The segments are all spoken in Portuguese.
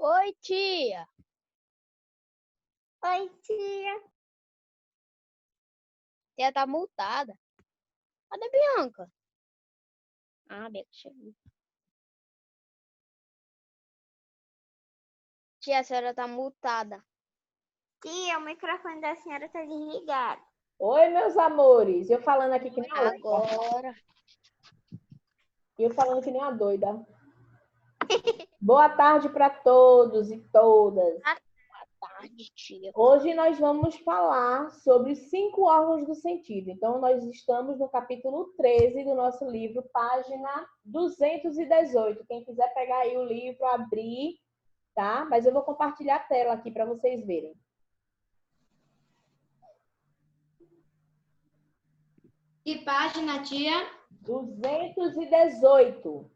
Oi, tia. Oi, tia. Tia tá multada. Cadê Bianca? Ah, Bianca chegou. Tia, a senhora tá multada. Tia, o microfone da senhora tá desligado. Oi, meus amores. Eu falando aqui que nem uma louca. Agora. Eu falando que nem uma doida. Boa tarde para todos e todas. Boa tarde, tia. Hoje nós vamos falar sobre 5 órgãos do sentido. Então, nós estamos no capítulo 13 do nosso livro, página 218. Quem quiser pegar aí o livro, abrir, tá? Mas eu vou compartilhar a tela aqui para vocês verem. Que página, tia? 218.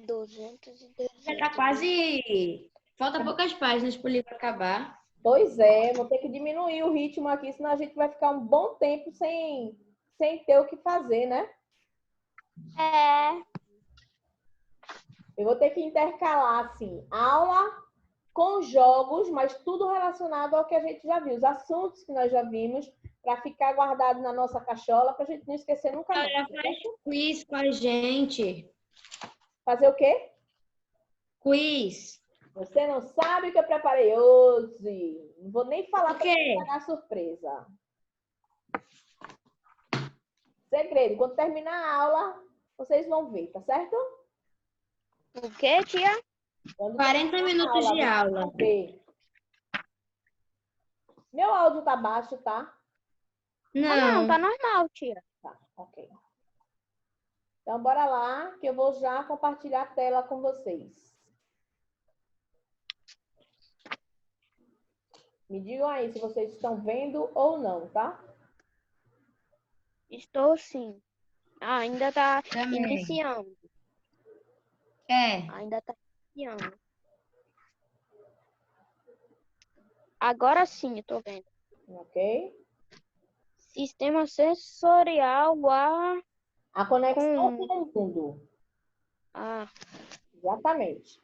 218. Já tá quase. Falta poucas páginas para o livro acabar. Pois é, vou ter que diminuir o ritmo aqui, senão a gente vai ficar um bom tempo sem ter o que fazer, né? É. Eu vou ter que intercalar, assim, aula com jogos, mas tudo relacionado ao que a gente já viu, os assuntos que nós já vimos, para ficar guardado na nossa cachola, para a gente não esquecer nunca mais. Ela faz quiz com a gente. Fazer o quê? Quiz. Você não sabe o que eu preparei hoje. Não vou nem falar para preparar surpresa. Segredo, quando terminar a aula, vocês vão ver, tá certo? O quê, tia? Quando 40 minutos de aula. ver. Meu áudio tá baixo, tá? Não, Não. tá normal, tia. Tá, ok. Então, bora lá, que eu vou já compartilhar a tela com vocês. Me digam aí se vocês estão vendo ou não, tá? Estou sim. Ah, ainda tá Também. iniciando. É. Ainda tá iniciando. Agora sim, eu tô vendo. Ok? Sistema sensorial A conexão com... com o mundo. Ah, Exatamente.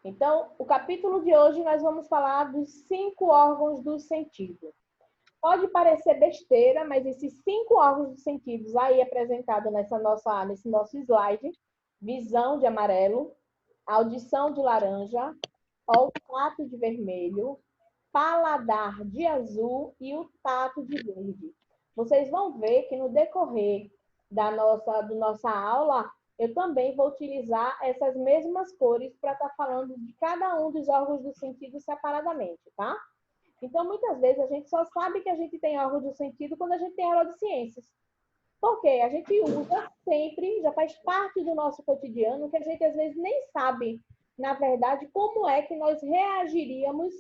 Então, o capítulo de hoje nós vamos falar dos 5 órgãos do sentido. Pode parecer besteira, mas esses 5 órgãos dos sentidos aí apresentados nesse nosso slide, visão de amarelo, audição de laranja, olfato de vermelho, paladar de azul e o tato de verde. Vocês vão ver que no decorrer do nossa aula, eu também vou utilizar essas mesmas cores para estar falando de cada um dos órgãos do sentido separadamente, tá? Então, muitas vezes, a gente só sabe que a gente tem órgão do sentido quando a gente tem aula de ciências. Porque a gente usa sempre, já faz parte do nosso cotidiano, que a gente às vezes nem sabe, na verdade, como é que nós reagiríamos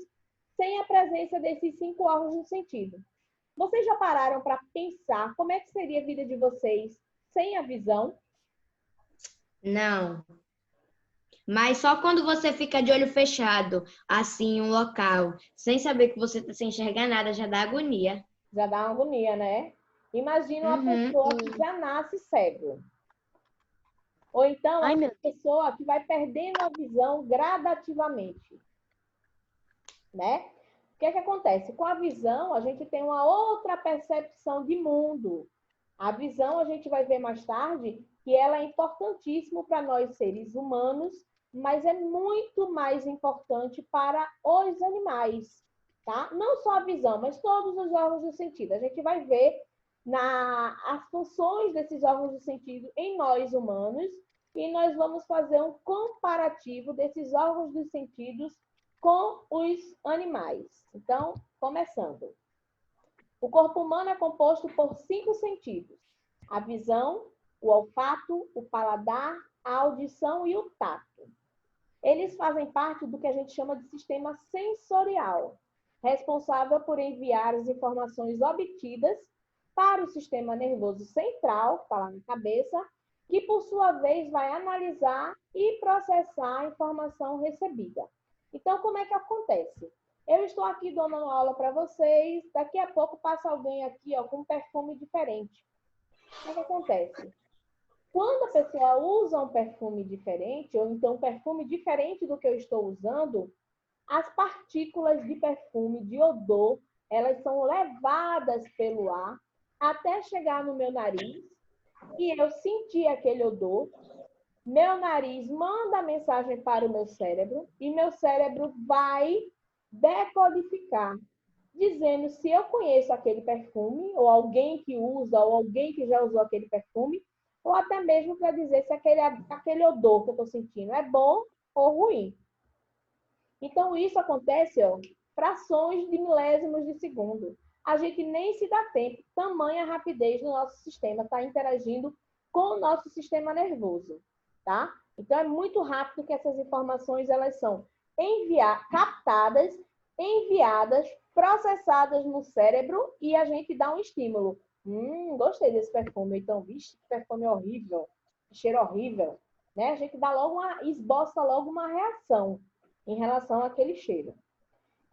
sem a presença desses 5 órgãos do sentido. Vocês já pararam para pensar como é que seria a vida de vocês sem a visão? Não. Mas só quando você fica de olho fechado, assim, em um local, sem saber que você está sem enxergar nada, já dá agonia. Já dá uma agonia, né? Imagina uma pessoa que já nasce cego. Ou então, ai, a meu Deus. pessoa que vai perdendo a visão gradativamente, né? O que é que acontece? Com a visão, a gente tem uma outra percepção de mundo. A visão, a gente vai ver mais tarde, que ela é importantíssima para nós seres humanos, mas é muito mais importante para os animais, tá? Não só a visão, mas todos os órgãos do sentido. A gente vai ver as funções desses órgãos do sentido em nós humanos e nós vamos fazer um comparativo desses órgãos dos sentidos com os animais. Então, começando. O corpo humano é composto por 5 sentidos: a visão, o olfato, o paladar, a audição e o tato. Eles fazem parte do que a gente chama de sistema sensorial, responsável por enviar as informações obtidas para o sistema nervoso central, que está lá na cabeça, que por sua vez vai analisar e processar a informação recebida. Então, como é que acontece? Eu estou aqui dando uma aula para vocês, daqui a pouco passa alguém aqui ó, com um perfume diferente. O que acontece? Quando a pessoa usa um perfume diferente, ou então um perfume diferente do que eu estou usando, as partículas de perfume, de odor, elas são levadas pelo ar até chegar no meu nariz e eu sentir aquele odor. Meu nariz manda a mensagem para o meu cérebro e meu cérebro vai decodificar, dizendo se eu conheço aquele perfume, ou alguém que usa, ou alguém que já usou aquele perfume, ou até mesmo para dizer se aquele odor que eu estou sentindo é bom ou ruim. Então, isso acontece, ó, frações de milésimos de segundo. A gente nem se dá tempo, tamanha rapidez do nosso sistema está interagindo com o nosso sistema nervoso, tá? Então, é muito rápido que essas informações, elas são captadas, enviadas, processadas no cérebro e a gente dá um estímulo. Gostei desse perfume. Então, vixe, que perfume horrível, que cheiro horrível, né? A gente dá logo esboça logo uma reação em relação àquele cheiro.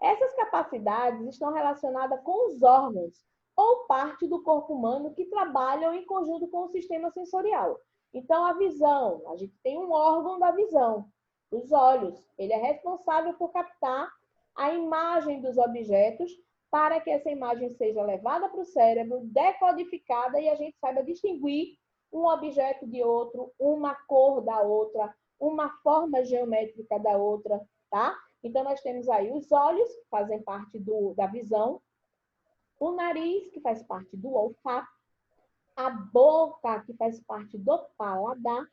Essas capacidades estão relacionadas com os órgãos ou parte do corpo humano que trabalham em conjunto com o sistema sensorial. Então, a visão, a gente tem um órgão da visão, os olhos. Ele é responsável por captar a imagem dos objetos para que essa imagem seja levada para o cérebro, decodificada e a gente saiba distinguir um objeto de outro, uma cor da outra, uma forma geométrica da outra, tá? Então, nós temos aí os olhos, que fazem parte da visão, o nariz, que faz parte do olfato, a boca, que faz parte do paladar,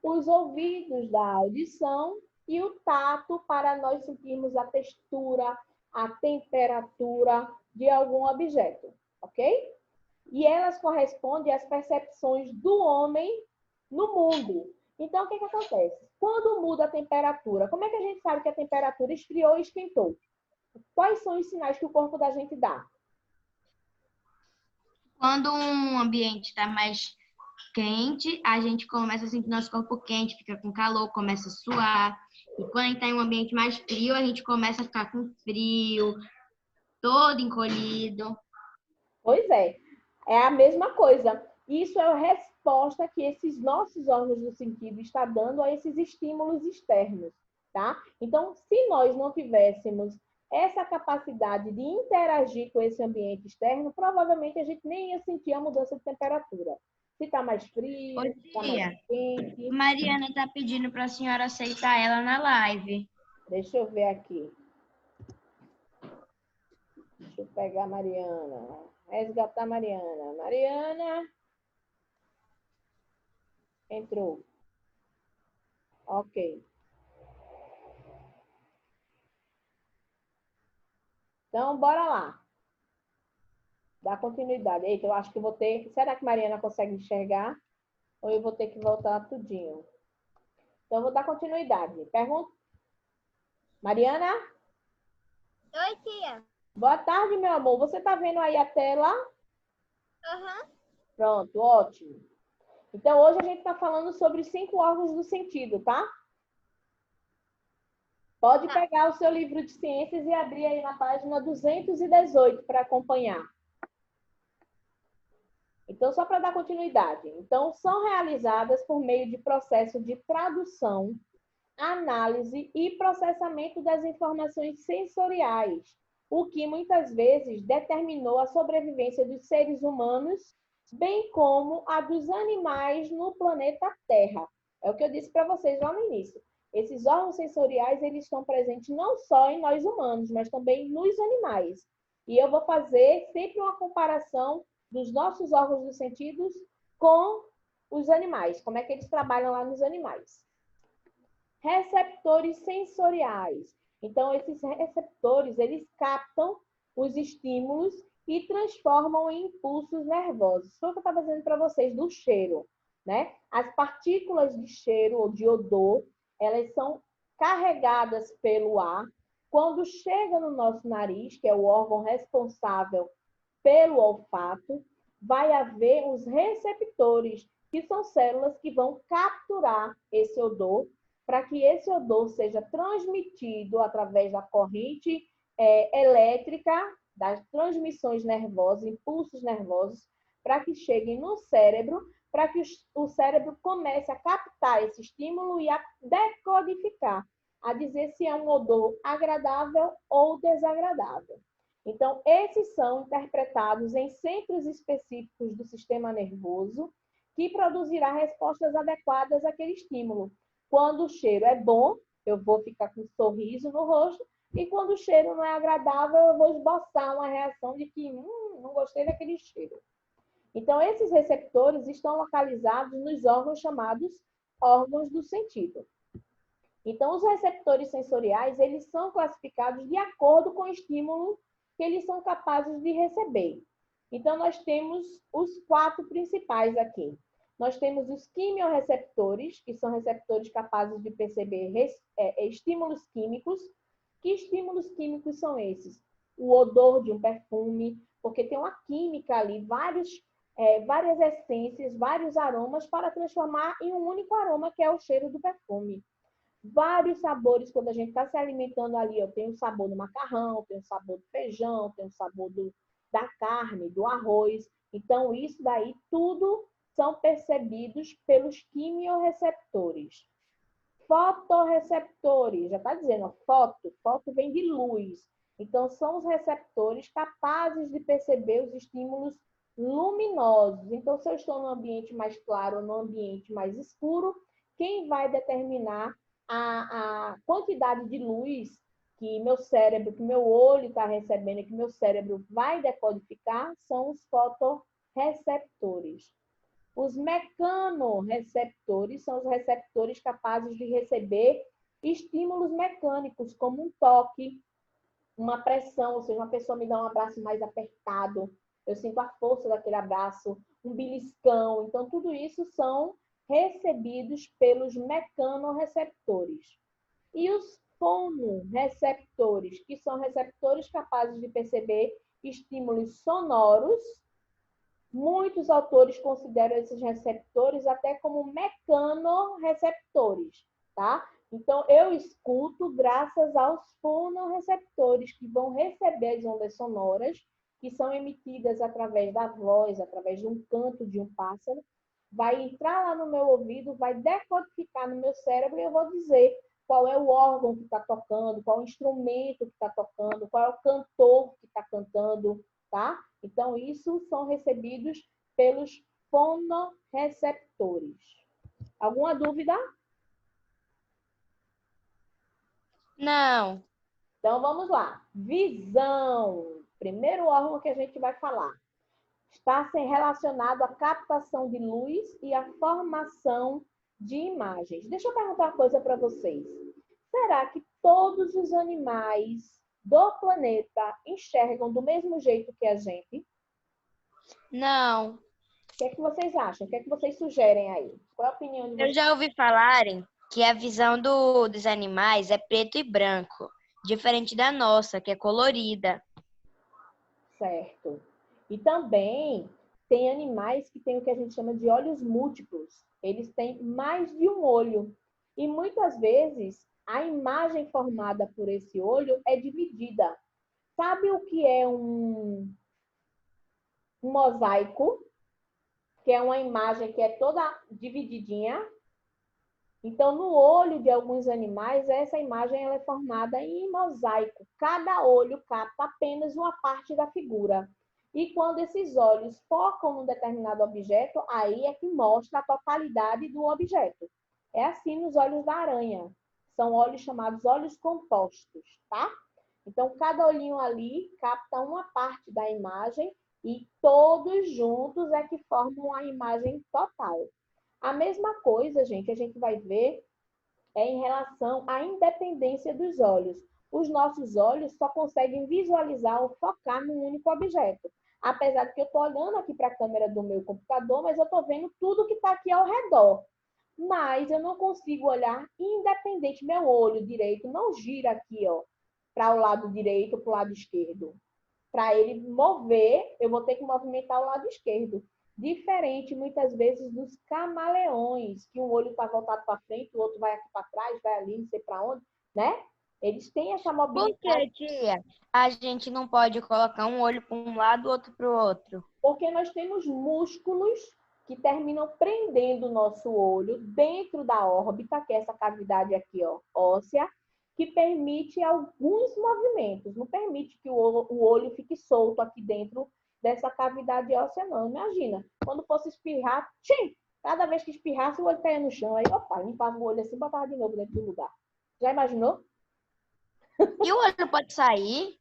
os ouvidos da audição e o tato, para nós sentirmos a textura, a temperatura de algum objeto, ok? E elas correspondem às percepções do homem no mundo. Então, o que acontece? Quando muda a temperatura, como é que a gente sabe que a temperatura esfriou e esquentou? Quais são os sinais que o corpo da gente dá? Quando um ambiente está mais quente, a gente começa a sentir nosso corpo quente, fica com calor, começa a suar. E quando a gente está em um ambiente mais frio, a gente começa a ficar com frio, todo encolhido. Pois é a mesma coisa. Isso é a resposta que esses nossos órgãos do sentido estão dando a esses estímulos externos, tá? Então, se nós não tivéssemos essa capacidade de interagir com esse ambiente externo, provavelmente a gente nem ia sentir a mudança de temperatura. Se está mais frio, se está mais quente. Mariana está pedindo para a senhora aceitar ela na live. Deixa eu ver aqui. Deixa eu pegar a Mariana. Resgatar a Mariana. Mariana. Entrou. Ok. Então, bora lá. Dá continuidade. Eita, eu acho que eu vou ter... Será que Mariana consegue enxergar? Ou eu vou ter que voltar tudinho? Então, eu vou dar continuidade. Pergunta. Mariana? Oi, tia. Boa tarde, meu amor. Você está vendo aí a tela? Pronto, ótimo. Então, hoje a gente está falando sobre os 5 órgãos do sentido, tá? Pode pegar o seu livro de ciências e abrir aí na página 218 para acompanhar. Então, só para dar continuidade. Então, são realizadas por meio de processo de tradução, análise e processamento das informações sensoriais, o que muitas vezes determinou a sobrevivência dos seres humanos, bem como a dos animais no planeta Terra. É o que eu disse para vocês lá no início. Esses órgãos sensoriais, eles estão presentes não só em nós humanos, mas também nos animais. E eu vou fazer sempre uma comparação dos nossos órgãos dos sentidos com os animais, como é que eles trabalham lá nos animais. Receptores sensoriais. Então, esses receptores, eles captam os estímulos e transformam em impulsos nervosos. Foi o que eu estava dizendo para vocês do cheiro, né? As partículas de cheiro ou de odor, elas são carregadas pelo ar. Quando chega no nosso nariz, que é o órgão responsável pelo olfato, vai haver os receptores, que são células que vão capturar esse odor, para que esse odor seja transmitido através da corrente elétrica, das transmissões nervosas, impulsos nervosos, para que cheguem no cérebro, para que o cérebro comece a captar esse estímulo e a decodificar, a dizer se é um odor agradável ou desagradável. Então, esses são interpretados em centros específicos do sistema nervoso, que produzirá respostas adequadas àquele estímulo. Quando o cheiro é bom, eu vou ficar com um sorriso no rosto, e quando o cheiro não é agradável, eu vou esboçar uma reação de que não gostei daquele cheiro. Então, esses receptores estão localizados nos órgãos chamados órgãos do sentido. Então, os receptores sensoriais, eles são classificados de acordo com o estímulo que eles são capazes de receber. Então, nós temos os 4 principais aqui. Nós temos os quimiorreceptores, que são receptores capazes de perceber estímulos químicos. Que estímulos químicos são esses? O odor de um perfume, porque tem uma química ali, várias essências, vários aromas para transformar em um único aroma, que é o cheiro do perfume. Vários sabores, quando a gente está se alimentando ali, eu tenho o sabor do macarrão, tenho o sabor do feijão, tenho o sabor da carne, do arroz. Então, isso daí tudo são percebidos pelos quimiorreceptores. Fotorreceptores, já está dizendo, foto vem de luz. Então, são os receptores capazes de perceber os estímulos luminosos. Então, se eu estou num ambiente mais claro ou num ambiente mais escuro, quem vai determinar a quantidade de luz que meu cérebro, que meu olho está recebendo e que meu cérebro vai decodificar são os fotorreceptores. Os mecanorreceptores são os receptores capazes de receber estímulos mecânicos, como um toque, uma pressão, ou seja, uma pessoa me dá um abraço mais apertado, eu sinto a força daquele abraço, um beliscão. Então, tudo isso são recebidos pelos mecanorreceptores. E os fonorreceptores, que são receptores capazes de perceber estímulos sonoros. Muitos autores consideram esses receptores até como mecanorreceptores, tá? Então, eu escuto graças aos fonorreceptores, que vão receber as ondas sonoras, que são emitidas através da voz, através de um canto de um pássaro, vai entrar lá no meu ouvido, vai decodificar no meu cérebro e eu vou dizer qual é o órgão que está tocando, qual é o instrumento que está tocando, qual é o cantor que está cantando, tá? Então, isso são recebidos pelos fonorreceptores. Alguma dúvida? Não. Então, vamos lá. Visão. Primeiro órgão que a gente vai falar. Está relacionado à captação de luz e à formação de imagens. Deixa eu perguntar uma coisa para vocês. Será que todos os animais do planeta enxergam do mesmo jeito que a gente? Não. O que é que vocês acham? O que é que vocês sugerem aí? Qual é a opinião de vocês? Eu já ouvi falarem que a visão dos animais é preto e branco, diferente da nossa, que é colorida. Certo. E também tem animais que têm o que a gente chama de olhos múltiplos. Eles têm mais de um olho. E muitas vezes a imagem formada por esse olho é dividida. Sabe o que é um mosaico? Que é uma imagem que é toda divididinha. Então, no olho de alguns animais, essa imagem ela é formada em mosaico. Cada olho capta apenas uma parte da figura. E quando esses olhos focam num determinado objeto, aí é que mostra a totalidade do objeto. É assim nos olhos da aranha. São olhos chamados olhos compostos, tá? Então, cada olhinho ali capta uma parte da imagem e todos juntos é que formam a imagem total. A mesma coisa, gente, a gente vai ver em relação à independência dos olhos. Os nossos olhos só conseguem visualizar ou focar num único objeto. Apesar de que eu estou olhando aqui para a câmera do meu computador, mas eu estou vendo tudo que está aqui ao redor. Mas eu não consigo olhar independente. Meu olho direito não gira aqui, ó, para o lado direito ou para o lado esquerdo. Para ele mover, eu vou ter que movimentar o lado esquerdo. Diferente, muitas vezes, dos camaleões, que um olho está voltado para frente, o outro vai aqui para trás, vai ali, não sei para onde, né? Eles têm essa Por mobilidade. que, tia? A gente não pode colocar um olho para um lado e outro para o outro. Porque nós temos músculos que terminam prendendo o nosso olho dentro da órbita, que é essa cavidade aqui, ó, óssea, que permite alguns movimentos. Não permite que o olho fique solto aqui dentro dessa cavidade óssea, não. Imagina, quando fosse espirrar, tchim, cada vez que espirrasse, o olho caia no chão. Aí, opa, limpava o olho assim e botava de novo dentro do lugar. Já imaginou? E o olho pode sair?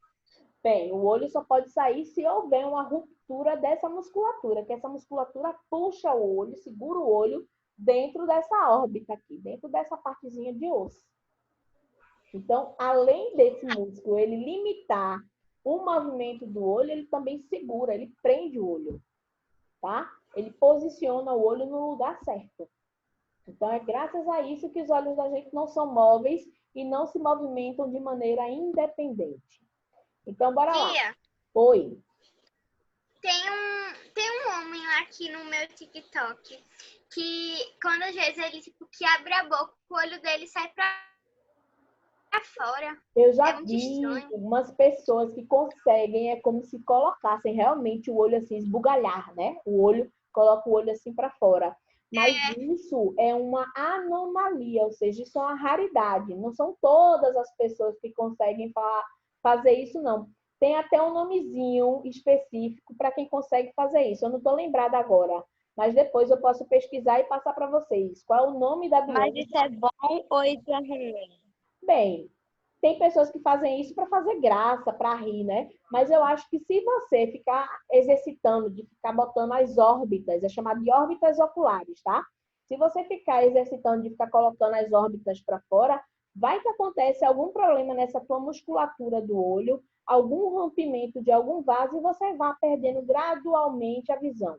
Bem, o olho só pode sair se houver uma ruptura dessa musculatura, que essa musculatura puxa o olho, segura o olho dentro dessa órbita aqui, dentro dessa partezinha de osso. Então, além desse músculo, ele limitar o movimento do olho, ele também segura, ele prende o olho, tá? Ele posiciona o olho no lugar certo. Então, é graças a isso que os olhos da gente não são móveis e não se movimentam de maneira independente. Então, bora lá. Tia, Oi. tem um homem aqui no meu TikTok que quando às vezes ele tipo, que abre a boca, o olho dele sai pra fora. Eu já É muito vi estranho. umas pessoas que conseguem, é como se colocassem realmente o olho assim, esbugalhar, né? O olho, coloca o olho assim para fora. Mas isso é uma anomalia, ou seja, isso é uma raridade. Não são todas as pessoas que conseguem fazer isso, não. Tem até um nomezinho específico para quem consegue fazer isso. Eu não estou lembrada agora, mas depois eu posso pesquisar e passar para vocês. Qual é o nome da doença? Mas isso é bom ou isso é ruim? Bem, tem pessoas que fazem isso para fazer graça, para rir, né? Mas eu acho que se você ficar exercitando, de ficar botando as órbitas, é chamado de órbitas oculares, tá? Se você ficar exercitando, de ficar colocando as órbitas para fora, vai que acontece algum problema nessa tua musculatura do olho, algum rompimento de algum vaso e você vai perdendo gradualmente a visão.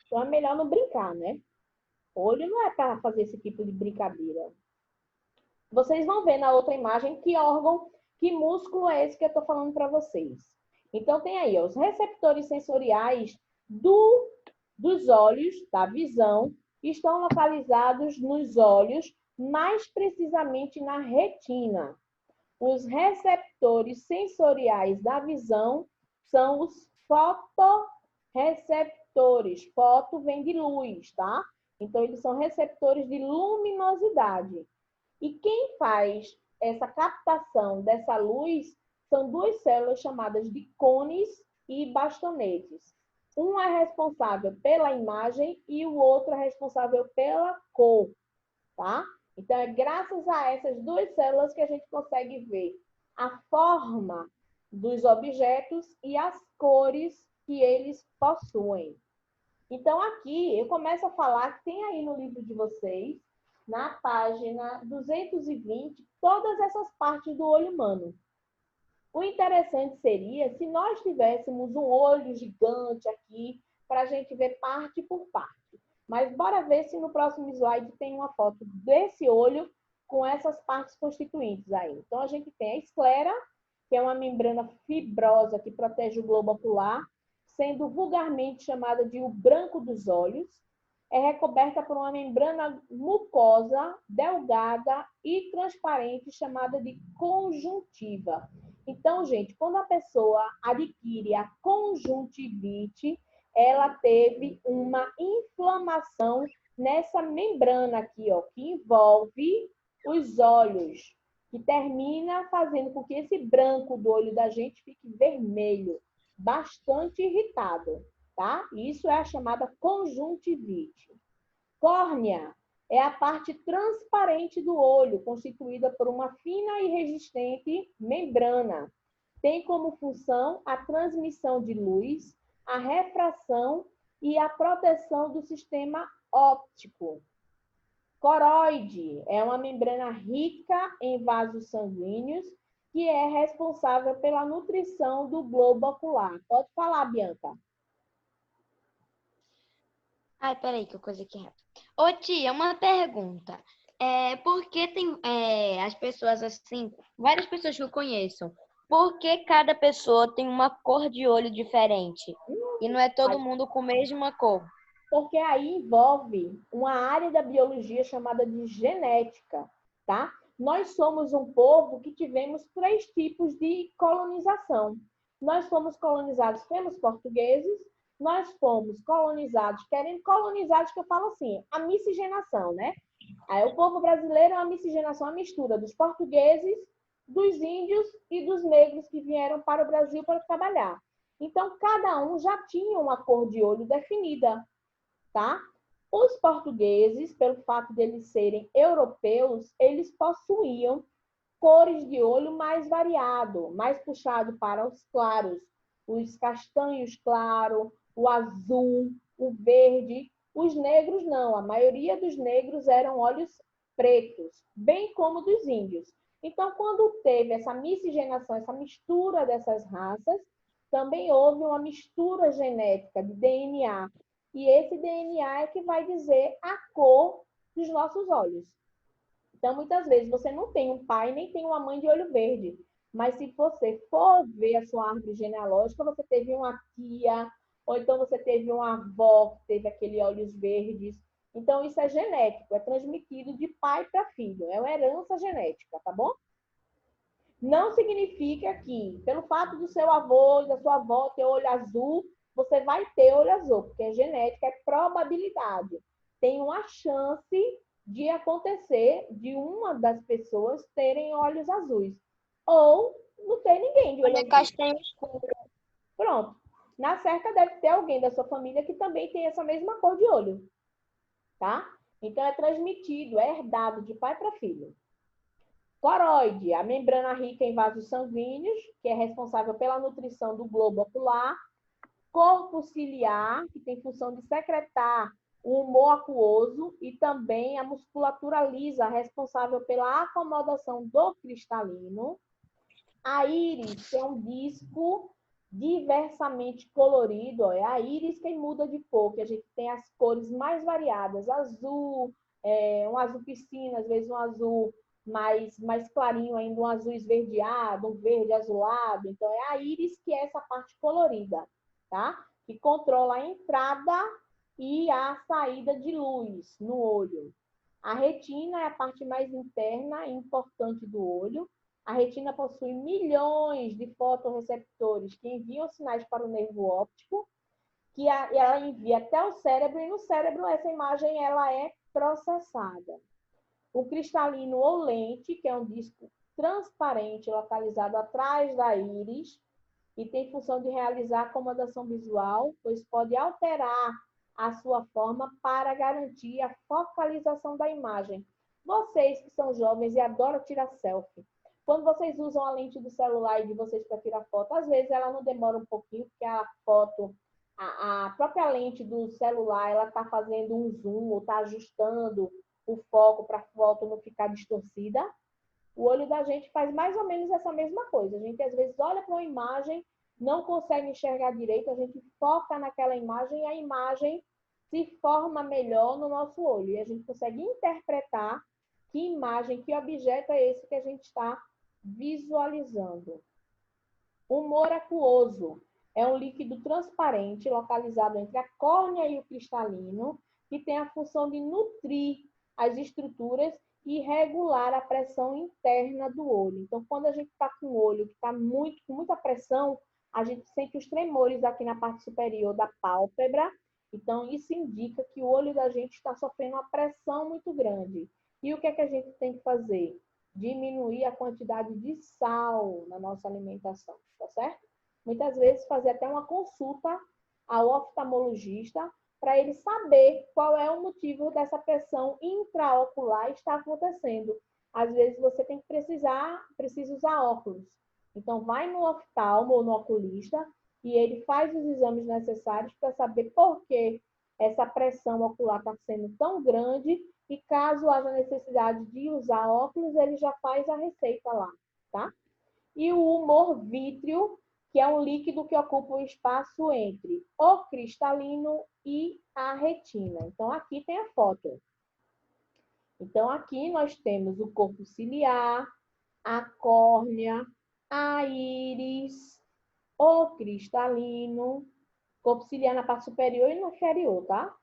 Então é melhor não brincar, né? Olho não é para fazer esse tipo de brincadeira. Vocês vão ver na outra imagem que órgão, que músculo é esse que eu estou falando para vocês. Então, tem aí ó, os receptores sensoriais dos olhos, da visão, estão localizados nos olhos, mais precisamente na retina. Os receptores sensoriais da visão são os fotorreceptores. Foto vem de luz, tá? Então, eles são receptores de luminosidade. E quem faz essa captação dessa luz são duas células chamadas de cones e bastonetes. Um é responsável pela imagem e o outro é responsável pela cor, tá? Então, é graças a essas duas células que a gente consegue ver a forma dos objetos e as cores que eles possuem. Então, aqui eu começo a falar que tem aí no livro de vocês, na página 220, todas essas partes do olho humano. O interessante seria se nós tivéssemos um olho gigante aqui, para a gente ver parte por parte. Mas bora ver se no próximo slide tem uma foto desse olho com essas partes constituintes aí. Então, a gente tem a esclera, que é uma membrana fibrosa que protege o globo ocular, sendo vulgarmente chamada de o branco dos olhos. É recoberta por uma membrana mucosa, delgada e transparente, chamada de conjuntiva. Então, gente, quando a pessoa adquire a conjuntivite, ela teve uma inflamação nessa membrana aqui, ó, que envolve os olhos, que termina fazendo com que esse branco do olho da gente fique vermelho, bastante irritado. Tá? Isso é a chamada conjuntivite. Córnea é a parte transparente do olho, constituída por uma fina e resistente membrana. Tem como função a transmissão de luz, a refração e a proteção do sistema óptico. Coroide é uma membrana rica em vasos sanguíneos que é responsável pela nutrição do globo ocular. Pode falar, Bianca. Ai, peraí, que eu coisa aqui errado. Ô, tia, uma pergunta. Por que tem as pessoas assim, várias pessoas que eu conheço, por que cada pessoa tem uma cor de olho diferente? E não é todo mundo com a mesma cor? Porque aí envolve uma área da biologia chamada de genética, tá? Nós somos um povo que tivemos 3 tipos de colonização. Nós fomos colonizados pelos portugueses, nós fomos colonizados, colonizados que eu falo assim, a miscigenação, né? Aí o povo brasileiro é uma miscigenação, uma mistura dos portugueses, dos índios e dos negros que vieram para o Brasil para trabalhar. Então, cada um já tinha uma cor de olho definida, tá? Os portugueses, pelo fato de eles serem europeus, eles possuíam cores de olho mais variado, mais puxado para os claros, os castanhos claros, o azul, o verde. Os negros não, a maioria dos negros eram olhos pretos, bem como dos índios. Então, quando teve essa miscigenação, essa mistura dessas raças, também houve uma mistura genética de DNA. E esse DNA é que vai dizer a cor dos nossos olhos. Então, muitas vezes, você não tem um pai nem tem uma mãe de olho verde. Mas se você for ver a sua árvore genealógica, você teve uma tia, ou então você teve uma avó que teve aquele olhos verdes. Então, isso é genético, é transmitido de pai para filho. É uma herança genética, tá bom? Não significa que, pelo fato do seu avô e da sua avó ter olho azul, você vai ter olho azul, porque é genética, é probabilidade. Tem uma chance de acontecer de uma das pessoas terem olhos azuis. Ou não tem ninguém de olho azul. Castanho escuro. Pronto. Na certa deve ter alguém da sua família que também tem essa mesma cor de olho. Tá? Então é transmitido, é herdado de pai para filho. Coroide, a membrana rica em vasos sanguíneos, que é responsável pela nutrição do globo ocular. Corpo ciliar, que tem função de secretar o humor aquoso, e também a musculatura lisa, responsável pela acomodação do cristalino. A íris, que é um disco diversamente colorido, é a íris que muda de cor, que a gente tem as cores mais variadas, azul, um azul piscina, às vezes um azul mais clarinho ainda, um azul esverdeado, um verde azulado. Então, é a íris que é essa parte colorida, tá? Que controla a entrada e a saída de luz no olho. A retina é a parte mais interna e importante do olho. A retina possui milhões de fotorreceptores que enviam sinais para o nervo óptico, que ela envia até o cérebro, e no cérebro essa imagem ela é processada. O cristalino ou lente, que é um disco transparente localizado atrás da íris, e tem função de realizar acomodação visual, pois pode alterar a sua forma para garantir a focalização da imagem. Vocês que são jovens e adoram tirar selfie, quando vocês usam a lente do celular de vocês para tirar foto, às vezes ela não demora um pouquinho, porque a foto, a própria lente do celular, ela está fazendo um zoom, ou está ajustando o foco para a foto não ficar distorcida. O olho da gente faz mais ou menos essa mesma coisa. A gente, às vezes, olha para uma imagem, não consegue enxergar direito, a gente foca naquela imagem e a imagem se forma melhor no nosso olho. E a gente consegue interpretar que imagem, que objeto é esse que a gente está visualizando. Humor aquoso é um líquido transparente localizado entre a córnea e o cristalino, que tem a função de nutrir as estruturas e regular a pressão interna do olho. Então, quando a gente está com o olho que está com muita pressão, a gente sente os tremores aqui na parte superior da pálpebra. Então, isso indica que o olho da gente está sofrendo uma pressão muito grande. E o que é que a gente tem que fazer? Diminuir a quantidade de sal na nossa alimentação, tá certo? Muitas vezes fazer até uma consulta ao oftalmologista para ele saber qual é o motivo dessa pressão intraocular estar acontecendo. Às vezes você tem que precisa usar óculos. Então, vai no oftalmo ou no oculista e ele faz os exames necessários para saber por que essa pressão ocular está sendo tão grande, e caso haja necessidade de usar óculos, ele já faz a receita lá, tá? E o humor vítreo, que é um líquido que ocupa o espaço entre o cristalino e a retina. Então, aqui tem a foto. Então, aqui nós temos o corpo ciliar, a córnea, a íris, o cristalino, corpo ciliar na parte superior e no inferior, tá?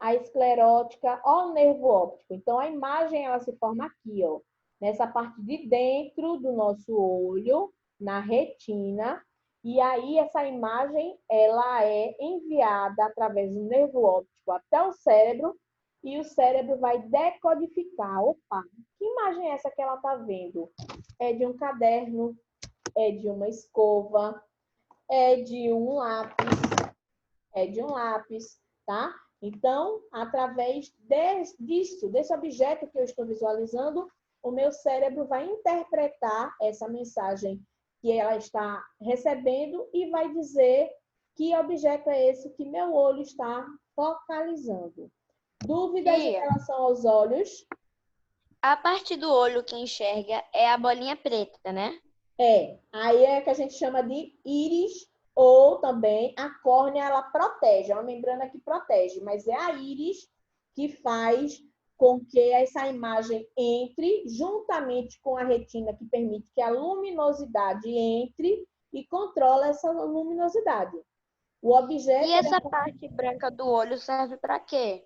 A esclerótica, ó, o nervo óptico. Então, a imagem, ela se forma aqui, ó, nessa parte de dentro do nosso olho, na retina, E aí essa imagem, ela é enviada através do nervo óptico até o cérebro e o cérebro vai decodificar. Opa, que imagem é essa que ela está vendo? É de um caderno, é de uma escova, é de um lápis, tá? Então, através desse objeto que eu estou visualizando, o meu cérebro vai interpretar essa mensagem que ela está recebendo e vai dizer que objeto é esse que meu olho está focalizando. Dúvidas em Tia, relação aos olhos? a parte do olho que enxerga é a bolinha preta, né? Aí é que a gente chama de íris, ou também a córnea, ela protege, é uma membrana que protege, mas é a íris que faz com que essa imagem entre juntamente com a retina, que permite que a luminosidade entre e controla essa luminosidade. O objeto... E essa parte branca do olho serve para quê?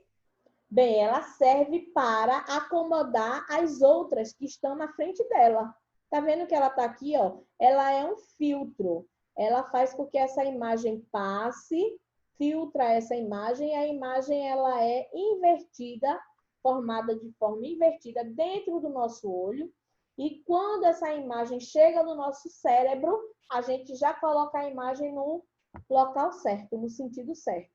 Bem, ela serve para acomodar as outras que estão na frente dela. Tá vendo que ela está aqui, ó? Ela é um filtro. Ela faz com que essa imagem passe, filtra essa imagem, e a imagem ela é invertida, formada de forma invertida dentro do nosso olho. E quando essa imagem chega no nosso cérebro, a gente já coloca a imagem no local certo, no sentido certo.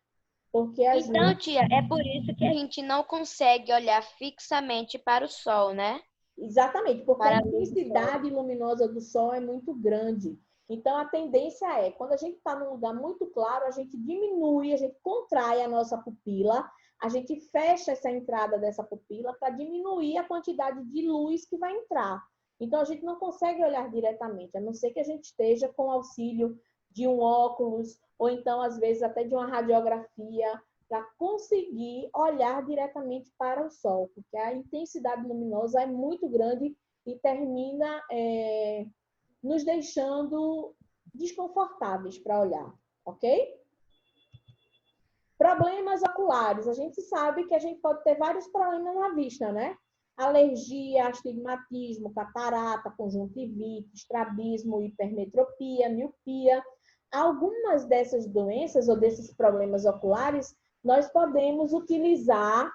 Porque as Então, tia, é por isso que a gente não consegue olhar fixamente para o sol, né? Exatamente, porque a Para a luz do sol. intensidade luminosa do sol é muito grande. Então, a tendência é, quando a gente está num lugar muito claro, a gente diminui, a gente contrai a nossa pupila, a gente fecha essa entrada dessa pupila para diminuir a quantidade de luz que vai entrar. Então, a gente não consegue olhar diretamente, a não ser que a gente esteja com auxílio de um óculos, ou então, às vezes, até de uma radiografia, para conseguir olhar diretamente para o sol, porque a intensidade luminosa é muito grande e termina nos deixando desconfortáveis para olhar, ok? Problemas oculares. A gente sabe que a gente pode ter vários problemas na vista, né? Alergia, astigmatismo, catarata, conjuntivite, estrabismo, hipermetropia, miopia. Algumas dessas doenças ou desses problemas oculares, nós podemos utilizar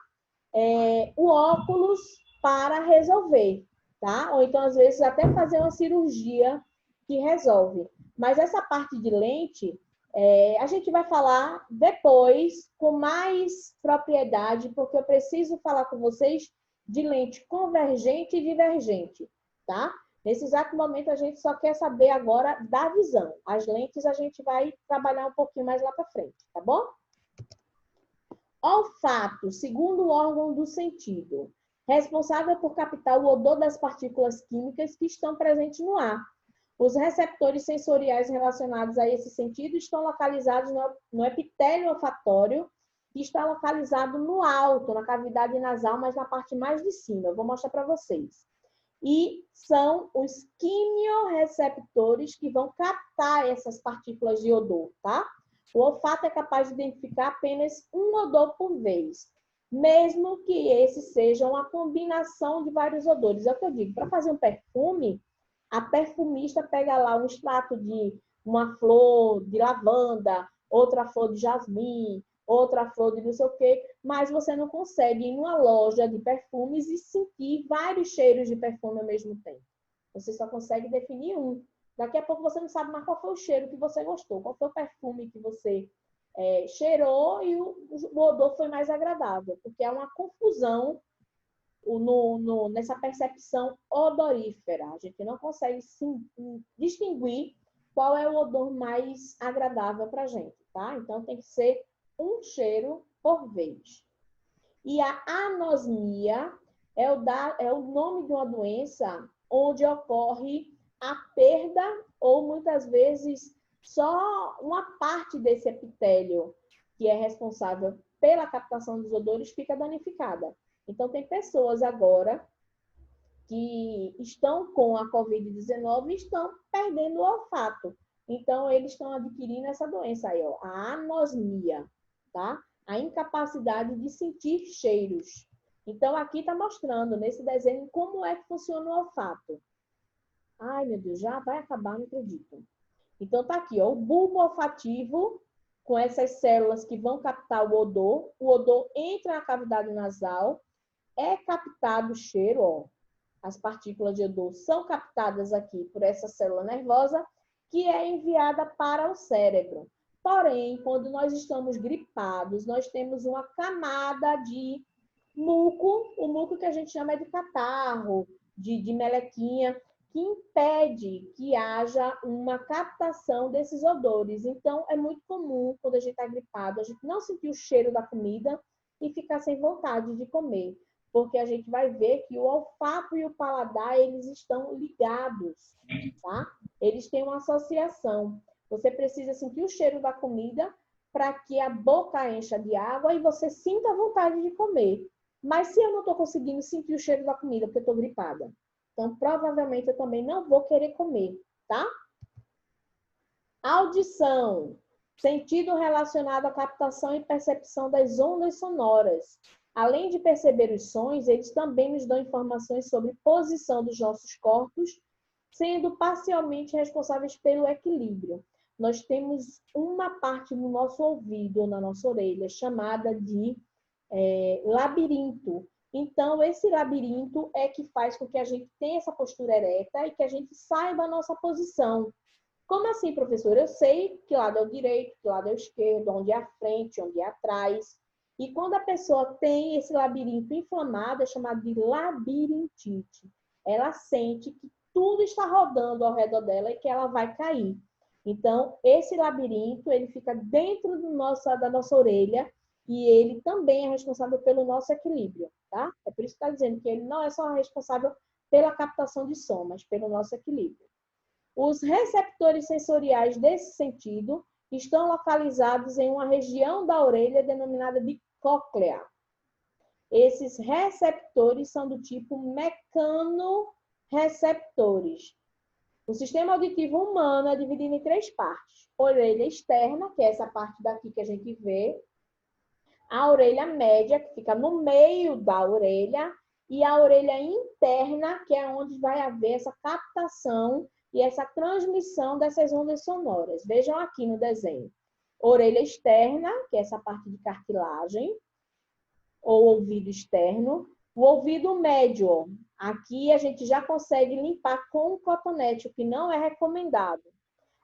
o óculos para resolver, tá? Ou então, às vezes, até fazer uma cirurgia que resolve. Mas essa parte de lente, a gente vai falar depois com mais propriedade, porque eu preciso falar com vocês de lente convergente e divergente, tá? Nesse exato momento, a gente só quer saber agora da visão. As lentes a gente vai trabalhar um pouquinho mais lá para frente, tá bom? Olfato, segundo órgão do sentido, responsável por captar o odor das partículas químicas que estão presentes no ar. Os receptores sensoriais relacionados a esse sentido estão localizados no epitélio olfatório, que está localizado no alto, na cavidade nasal, mas na parte mais de cima. Eu vou mostrar para vocês. E são os quimiorreceptores que vão captar essas partículas de odor, tá? O olfato é capaz de identificar apenas um odor por vez, mesmo que esse seja uma combinação de vários odores. É o que eu digo, para fazer um perfume, a perfumista pega lá um extrato de uma flor de lavanda, outra flor de jasmim, outra flor de não sei o quê, mas você não consegue ir numa loja de perfumes e sentir vários cheiros de perfume ao mesmo tempo. Você só consegue definir um. Daqui a pouco você não sabe mais qual foi o cheiro que você gostou, qual foi o perfume que você cheirou e o odor foi mais agradável, porque é uma confusão nessa percepção odorífera. A gente não consegue distinguir qual é o odor mais agradável para a gente, tá? Então, tem que ser um cheiro por vez. E a anosmia é o nome de uma doença onde ocorre a perda ou, muitas vezes, só uma parte desse epitélio que é responsável pela captação dos odores fica danificada. Então, tem pessoas agora que estão com a Covid-19 e estão perdendo o olfato. Então, eles estão adquirindo essa doença aí, ó, a anosmia, tá? A incapacidade de sentir cheiros. Então, aqui está mostrando, nesse desenho, como é que funciona o olfato. Ai, meu Deus, já vai acabar, não acredito. Então, tá aqui, ó, o bulbo olfativo, com essas células que vão captar o odor entra na cavidade nasal, é captado o cheiro, ó, as partículas de odor são captadas aqui por essa célula nervosa, que é enviada para o cérebro. Porém, quando nós estamos gripados, nós temos uma camada de muco, o muco que a gente chama de catarro, de melequinha, que impede que haja uma captação desses odores. Então, é muito comum, quando a gente está gripado, a gente não sentir o cheiro da comida e ficar sem vontade de comer, porque a gente vai ver que o olfato e o paladar, eles estão ligados, tá? Eles têm uma associação. Você precisa sentir o cheiro da comida para que a boca encha de água e você sinta a vontade de comer. Mas se eu não estou conseguindo sentir o cheiro da comida porque eu estou gripada, então provavelmente eu também não vou querer comer, tá? Audição. Sentido relacionado à captação e percepção das ondas sonoras. Além de perceber os sons, eles também nos dão informações sobre posição dos nossos corpos, sendo parcialmente responsáveis pelo equilíbrio. Nós temos uma parte no nosso ouvido, na nossa orelha, chamada de labirinto. Então, esse labirinto é que faz com que a gente tenha essa postura ereta e que a gente saiba a nossa posição. Como assim, professor? Eu sei que lado é o direito, que lado é o esquerdo, onde é a frente, onde é atrás. E quando a pessoa tem esse labirinto inflamado, é chamado de labirintite. Ela sente que tudo está rodando ao redor dela e que ela vai cair. Então, esse labirinto, ele fica dentro da nossa orelha e ele também é responsável pelo nosso equilíbrio, tá? É por isso que está dizendo que ele não é só responsável pela captação de som, mas pelo nosso equilíbrio. Os receptores sensoriais desse sentido estão localizados em uma região da orelha denominada de cóclea. Esses receptores são do tipo mecanorreceptores. O sistema auditivo humano é dividido em 3 partes. Orelha externa, que é essa parte daqui que a gente vê. A orelha média, que fica no meio da orelha. E a orelha interna, que é onde vai haver essa captação e essa transmissão dessas ondas sonoras. Vejam aqui no desenho. Orelha externa, que é essa parte de cartilagem, ou ouvido externo. O ouvido médio, aqui a gente já consegue limpar com o cotonete, o que não é recomendado.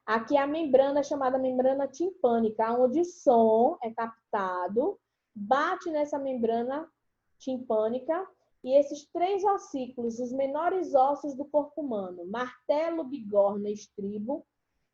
Aqui a membrana chamada membrana timpânica, onde o som é captado, bate nessa membrana timpânica e esses 3 ossículos, os menores ossos do corpo humano, martelo, bigorna e estribo,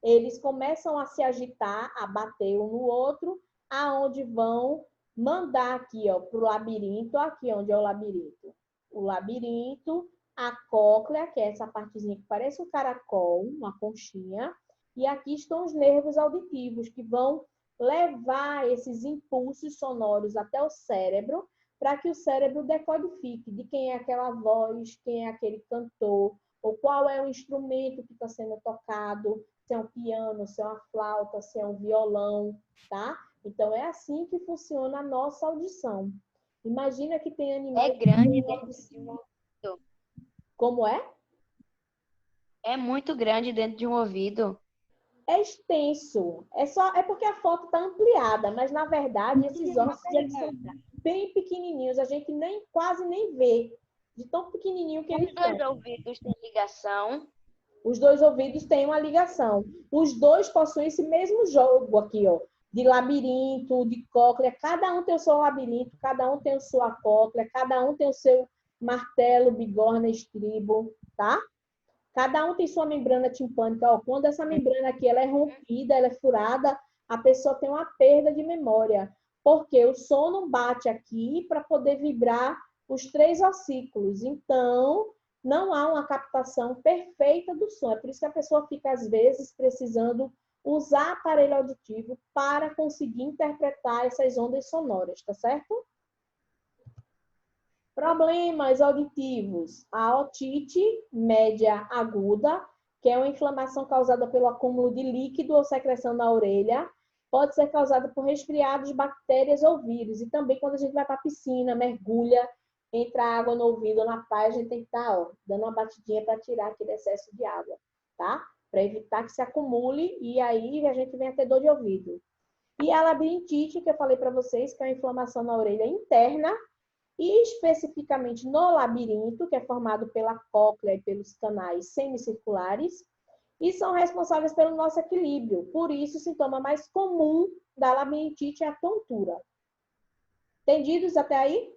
eles começam a se agitar, a bater um no outro, aonde vão mandar aqui, ó, para o labirinto, aqui onde é o labirinto. O labirinto, a cóclea, que é essa partezinha que parece um caracol, uma conchinha, e aqui estão os nervos auditivos, que vão levar esses impulsos sonoros até o cérebro, para que o cérebro decodifique de quem é aquela voz, quem é aquele cantor, ou qual é o instrumento que está sendo tocado, se é um piano, se é uma flauta, se é um violão, tá? Então, é assim que funciona a nossa audição. Imagina que tem animais... É grande dentro de um ouvido. Como é? É muito grande dentro de um ouvido. É extenso. É porque a foto está ampliada, mas, na verdade, esses ossos eles são bem pequenininhos. A gente quase nem vê de tão pequenininho que eles são. Os 2 ouvidos têm ligação. Os 2 ouvidos têm uma ligação. Os 2 possuem esse mesmo jogo aqui, ó, de labirinto, de cóclea. Cada um tem o seu labirinto, cada um tem a sua cóclea, cada um tem o seu martelo, bigorna, estribo, tá? Cada um tem sua membrana timpânica. Ó, quando essa membrana aqui ela é rompida, ela é furada, a pessoa tem uma perda de memória. Porque o som não bate aqui para poder vibrar os 3 ossículos. Então, não há uma captação perfeita do som. É por isso que a pessoa fica, às vezes, precisando usar aparelho auditivo para conseguir interpretar essas ondas sonoras, tá certo? Problemas auditivos. A otite média aguda, que é uma inflamação causada pelo acúmulo de líquido ou secreção na orelha, pode ser causada por resfriados, bactérias ou vírus. E também quando a gente vai para a piscina, mergulha, entra água no ouvido na praia, a gente tem que estar dando uma batidinha para tirar aquele excesso de água, tá? para evitar que se acumule e aí a gente venha ter dor de ouvido. E a labirintite, que eu falei para vocês, que é uma inflamação na orelha interna, e especificamente no labirinto, que é formado pela cóclea e pelos canais semicirculares, e são responsáveis pelo nosso equilíbrio. Por isso, o sintoma mais comum da labirintite é a tontura. Entendidos até aí?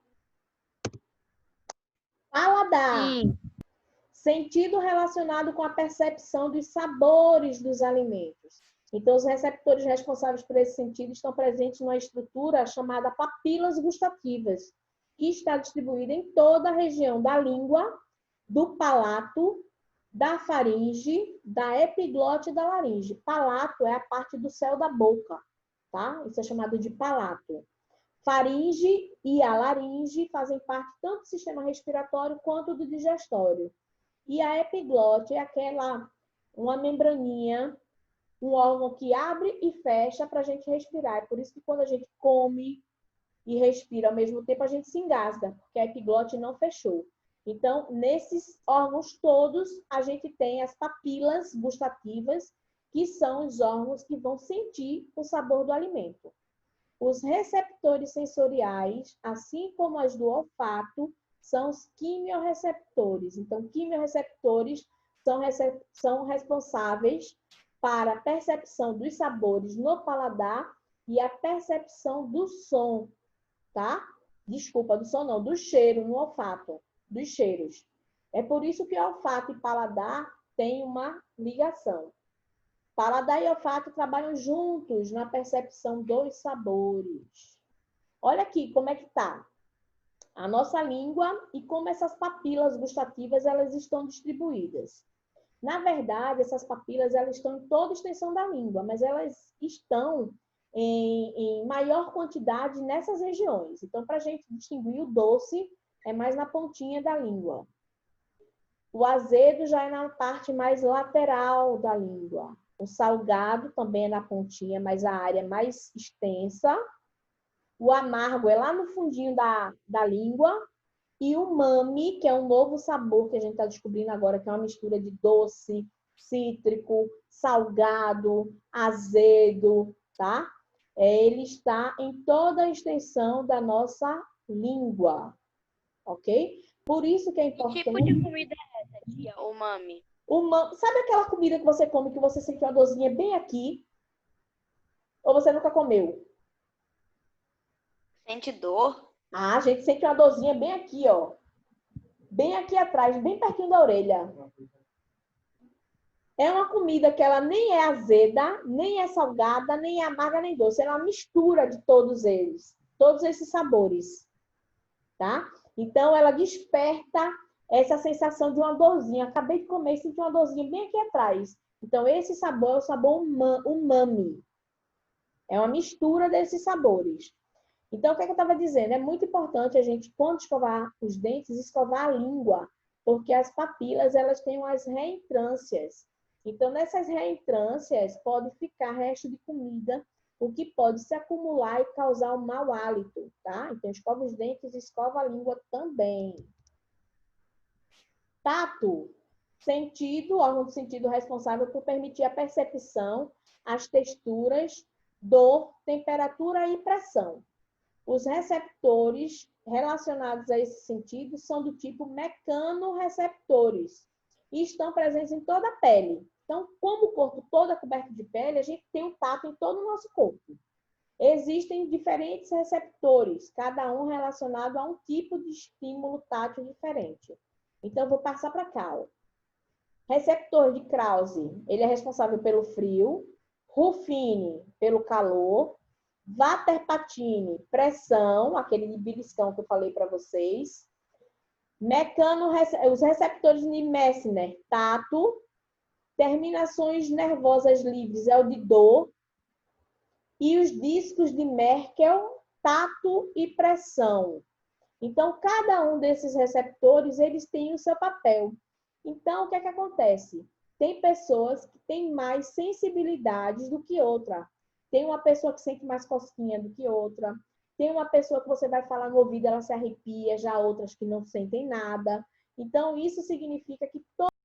Paladar. Sim. Sentido relacionado com a percepção dos sabores dos alimentos. Então, os receptores responsáveis por esse sentido estão presentes numa estrutura chamada papilas gustativas, que está distribuída em toda a região da língua, do palato, da faringe, da epiglote e da laringe. Palato é a parte do céu da boca, tá? Isso é chamado de palato. Faringe e a laringe fazem parte tanto do sistema respiratório quanto do digestório. E a epiglote é uma membraninha, um órgão que abre e fecha para a gente respirar. É por isso que quando a gente come e respira ao mesmo tempo, a gente se engasga, porque a epiglote não fechou. Então, nesses órgãos todos, a gente tem as papilas gustativas, que são os órgãos que vão sentir o sabor do alimento. Os receptores sensoriais, assim como as do olfato, são os quimiorreceptores. Então, quimiorreceptores são responsáveis para a percepção dos sabores no paladar e a percepção do som, tá? Desculpa, do som não, do cheiro no olfato, dos cheiros. É por isso que olfato e paladar têm uma ligação. Paladar e olfato trabalham juntos na percepção dos sabores. Olha aqui como é que tá a nossa língua e como essas papilas gustativas elas estão distribuídas. Na verdade, essas papilas elas estão em toda a extensão da língua, mas elas estão em maior quantidade nessas regiões. Então, para a gente distinguir o doce, é mais na pontinha da língua. O azedo já é na parte mais lateral da língua. O salgado também é na pontinha, mas a área é mais extensa. O amargo é lá no fundinho da língua. E o umami, que é um novo sabor que a gente está descobrindo agora, que é uma mistura de doce, cítrico, salgado, azedo, tá? Ele está em toda a extensão da nossa língua, ok? Por isso que é Que importante... tipo de comida é essa, tia? Umami. Sabe aquela comida que você come que você sente uma dorzinha bem aqui? Ou você nunca comeu? Sente dor? Ah, a gente sente uma dorzinha bem aqui, ó. Bem aqui atrás, bem pertinho da orelha. É uma comida que ela nem é azeda, nem é salgada, nem é amarga, nem doce. Ela é uma mistura de todos eles. Todos esses sabores. Tá? Então, ela desperta essa sensação de uma dorzinha. Acabei de comer e senti uma dorzinha bem aqui atrás. Então, esse sabor é o sabor umami. É uma mistura desses sabores. Então, o que eu estava dizendo? É muito importante a gente, quando escovar os dentes, escovar a língua, porque as papilas, elas têm umas reentrâncias. Então, nessas reentrâncias, pode ficar resto de comida, o que pode se acumular e causar um mau hálito, tá? Então, escova os dentes e escova a língua também. Tato. Sentido, órgão de sentido responsável por permitir a percepção, as texturas, dor, temperatura e pressão. Os receptores relacionados a esse sentido são do tipo mecanorreceptores e estão presentes em toda a pele. Então, como o corpo todo é coberto de pele, a gente tem um tato em todo o nosso corpo. Existem diferentes receptores, cada um relacionado a um tipo de estímulo tátil diferente. Então, eu vou passar para cá. Ó. Receptor de Krause, ele é responsável pelo frio, Ruffini, pelo calor, Vater-Patini, pressão, aquele de beliscão que eu falei para vocês. Os receptores de Messner, tato. Terminações nervosas livres é o de dor. E os discos de Merkel, tato e pressão. Então, cada um desses receptores, eles têm o seu papel. Então, o que é que acontece? Tem pessoas que têm mais sensibilidades do que outra. Tem uma pessoa que sente mais cosquinha do que outra. Tem uma pessoa que você vai falar no ouvido, ela se arrepia, já outras que não sentem nada. Então, isso significa que